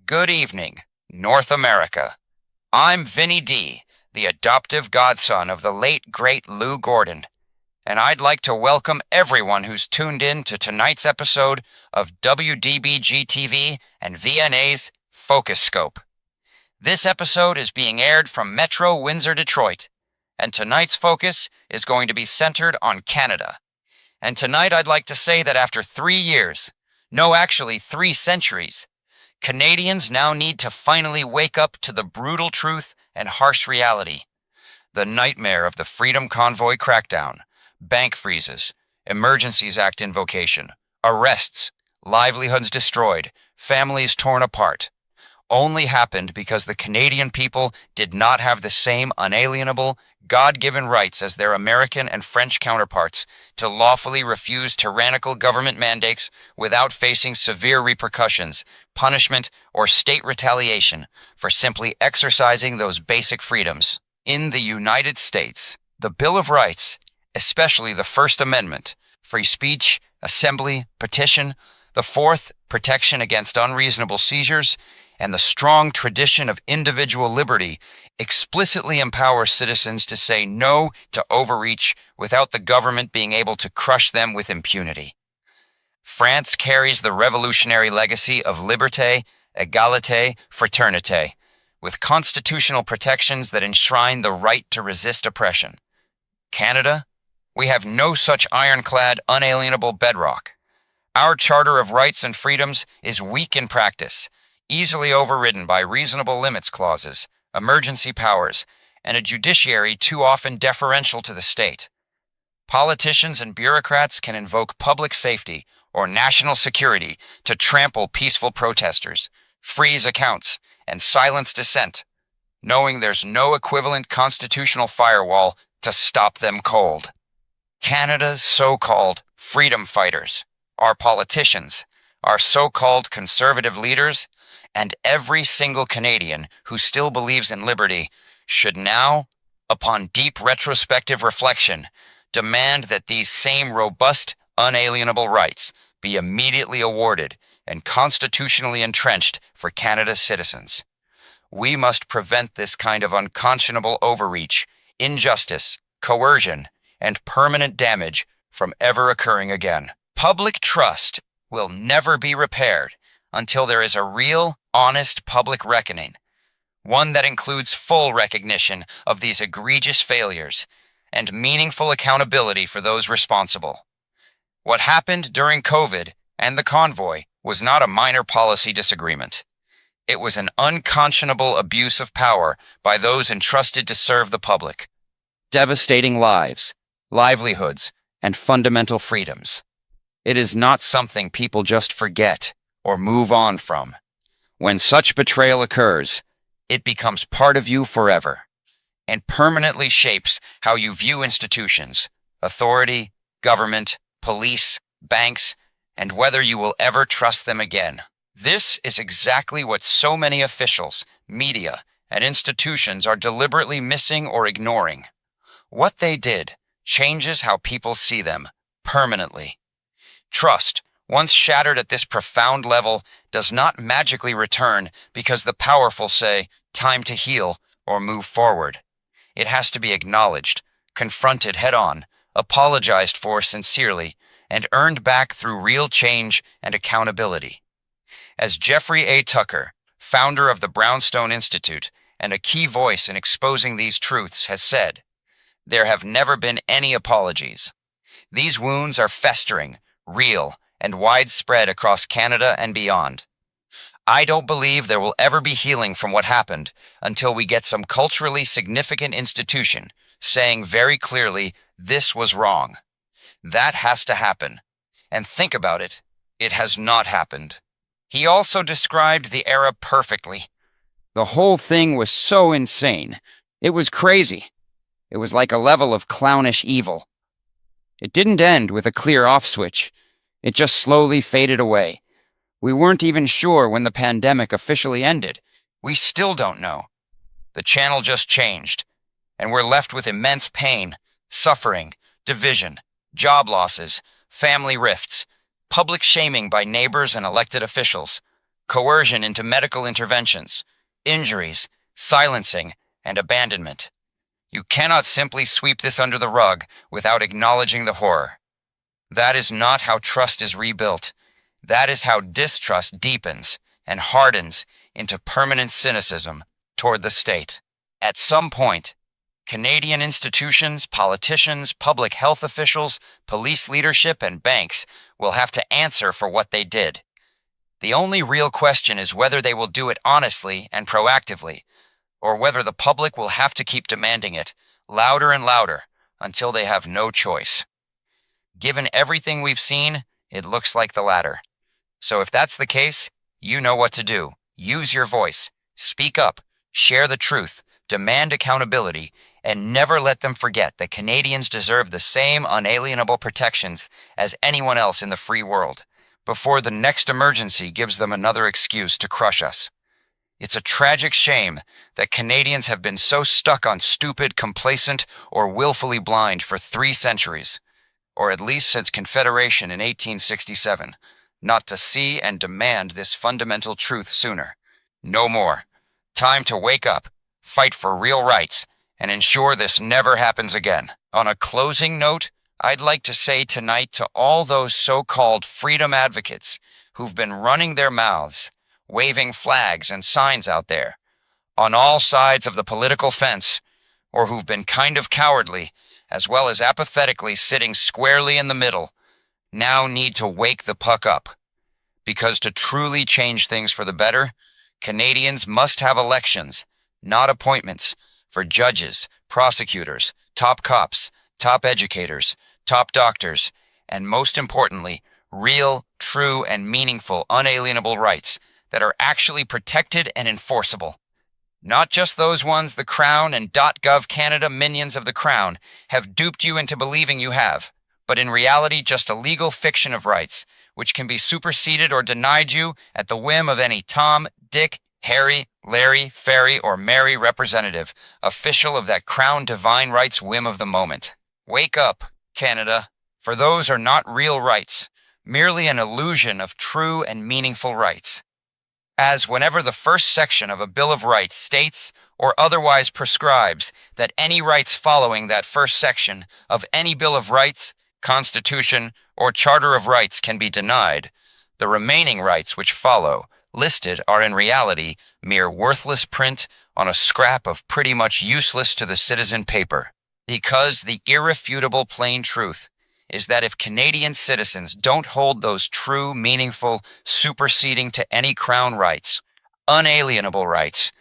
Good evening, North America. I'm Vinny D, the adoptive godson of the late, great Lou Gordon, and I'd like to welcome everyone who's tuned in to tonight's episode of WDBGTV and VNA's Focus Scope. This episode is being aired from Metro Windsor-Detroit, and tonight's focus is going to be centered on Canada. And tonight I'd like to say that after 3 years, no, actually 3 centuries, Canadians now need to finally wake up to the brutal truth and harsh reality. The nightmare of the Freedom Convoy crackdown, bank freezes, Emergencies Act invocation, arrests, livelihoods destroyed, families torn apart, only happened because the Canadian people did not have the same unalienable, God-given rights as their American and French counterparts to lawfully refuse tyrannical government mandates without facing severe repercussions, punishment, or state retaliation for simply exercising those basic freedoms. In the United States, the Bill of Rights, especially the First Amendment, free speech, assembly, petition, the Fourth, protection against unreasonable seizures, and the strong tradition of individual liberty explicitly empowers citizens to say no to overreach without the government being able to crush them with impunity. France carries the revolutionary legacy of Liberté, Égalité, Fraternité, with constitutional protections that enshrine the right to resist oppression. Canada, we have no such ironclad, unalienable bedrock. Our Charter of Rights and Freedoms is weak in practice, easily overridden by reasonable limits clauses, emergency powers, and a judiciary too often deferential to the state. Politicians and bureaucrats can invoke public safety or national security to trample peaceful protesters, freeze accounts, and silence dissent, knowing there's no equivalent constitutional firewall to stop them cold. Canada's so-called freedom fighters, our politicians, our so-called conservative leaders, and every single Canadian who still believes in liberty should now, upon deep retrospective reflection, demand that these same robust, unalienable rights be immediately awarded and constitutionally entrenched for Canada's citizens. We must prevent this kind of unconscionable overreach, injustice, coercion, and permanent damage from ever occurring again. Public trust will never be repaired until there is a real, honest public reckoning, one that includes full recognition of these egregious failures and meaningful accountability for those responsible. What happened during COVID and the convoy was not a minor policy disagreement. It was an unconscionable abuse of power by those entrusted to serve the public, devastating lives, livelihoods, and fundamental freedoms. It is not something people just forget or move on from. When such betrayal occurs, it becomes part of you forever and permanently shapes how you view institutions, authority, government, police, banks, and whether you will ever trust them again. This is exactly what so many officials, media, and institutions are deliberately missing or ignoring. What they did changes how people see them, permanently. Trust, once shattered at this profound level, does not magically return because the powerful say, time to heal or move forward. It has to be acknowledged, confronted head-on, apologized for sincerely, and earned back through real change and accountability. As Jeffrey A. Tucker, founder of the Brownstone Institute and a key voice in exposing these truths, has said, there have never been any apologies. These wounds are festering, real, and widespread across Canada and beyond. I don't believe there will ever be healing from what happened until we get some culturally significant institution saying very clearly, this was wrong. That has to happen. And think about it, it has not happened. He also described the era perfectly. The whole thing was so insane. It was crazy. It was like a level of clownish evil. It didn't end with a clear off switch. It just slowly faded away. We weren't even sure when the pandemic officially ended. We still don't know. The channel just changed, and we're left with immense pain, suffering, division, job losses, family rifts, public shaming by neighbors and elected officials, coercion into medical interventions, injuries, silencing, and abandonment. You cannot simply sweep this under the rug without acknowledging the horror. That is not how trust is rebuilt. That is how distrust deepens and hardens into permanent cynicism toward the state. At some point, Canadian institutions, politicians, public health officials, police leadership, and banks will have to answer for what they did. The only real question is whether they will do it honestly and proactively, or whether the public will have to keep demanding it, louder and louder, until they have no choice. Given everything we've seen, it looks like the latter. So if that's the case, you know what to do. Use your voice, speak up, share the truth, demand accountability, and never let them forget that Canadians deserve the same unalienable protections as anyone else in the free world, before the next emergency gives them another excuse to crush us. It's a tragic shame that Canadians have been so stuck on stupid, complacent, or willfully blind for 3 centuries, or at least since Confederation in 1867, not to see and demand this fundamental truth sooner. No more. Time to wake up, fight for real rights, and ensure this never happens again. On a closing note, I'd like to say tonight to all those so-called freedom advocates who've been running their mouths, waving flags and signs out there, on all sides of the political fence, or who've been kind of cowardly, as well as apathetically sitting squarely in the middle, now need to wake the puck up. Because to truly change things for the better, Canadians must have elections, not appointments, for judges, prosecutors, top cops, top educators, top doctors, and most importantly, real, true, and meaningful unalienable rights that are actually protected and enforceable. Not just those ones the Crown and .gov Canada minions of the Crown have duped you into believing you have, but in reality just a legal fiction of rights, which can be superseded or denied you at the whim of any Tom, Dick, Harry, Larry, Ferry, or Mary representative, official of that Crown divine rights whim of the moment. Wake up, Canada, for those are not real rights, merely an illusion of true and meaningful rights. As whenever the first section of a Bill of Rights states or otherwise prescribes that any rights following that first section of any Bill of Rights, Constitution, or Charter of Rights can be denied, the remaining rights which follow listed are in reality mere worthless print on a scrap of pretty much useless to the citizen paper. Because the irrefutable plain truth is that if Canadian citizens don't hold those true, meaningful, superseding to any Crown rights, unalienable rights,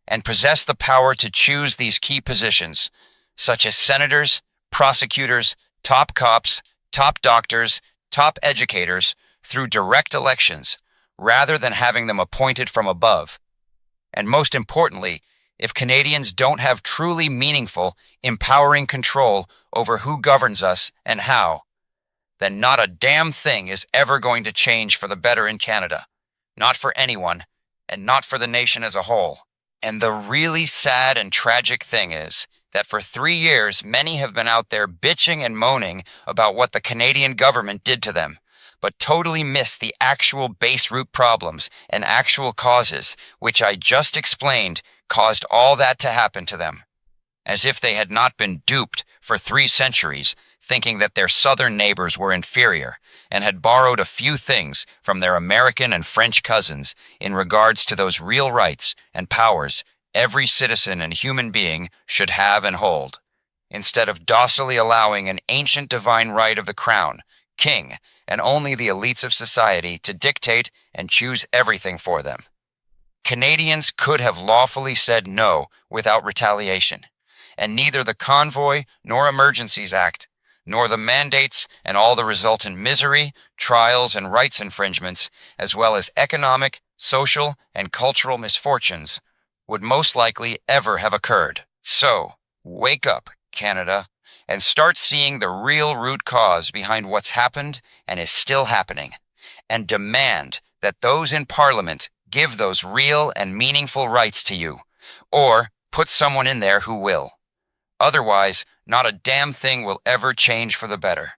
and possess the power to choose these key positions, such as senators, prosecutors, top cops, top doctors, top educators, through direct elections, rather than having them appointed from above. And most importantly, if Canadians don't have truly meaningful, empowering control over who governs us and how, then not a damn thing is ever going to change for the better in Canada. Not for anyone, and not for the nation as a whole. And the really sad and tragic thing is that for 3 years, many have been out there bitching and moaning about what the Canadian government did to them, but totally missed the actual base root problems and actual causes, which I just explained caused all that to happen to them. As if they had not been duped for 3 centuries, thinking that their southern neighbors were inferior, and had borrowed a few things from their American and French cousins in regards to those real rights and powers every citizen and human being should have and hold, instead of docilely allowing an ancient divine right of the Crown, King, and only the elites of society to dictate and choose everything for them. Canadians could have lawfully said no without retaliation, and neither the Convoy nor Emergencies Act, nor the mandates and all the resultant misery, trials, and rights infringements, as well as economic, social, and cultural misfortunes, would most likely ever have occurred. So, wake up, Canada, and start seeing the real root cause behind what's happened and is still happening, and demand that those in Parliament give those real and meaningful rights to you, or put someone in there who will. Otherwise, not a damn thing will ever change for the better.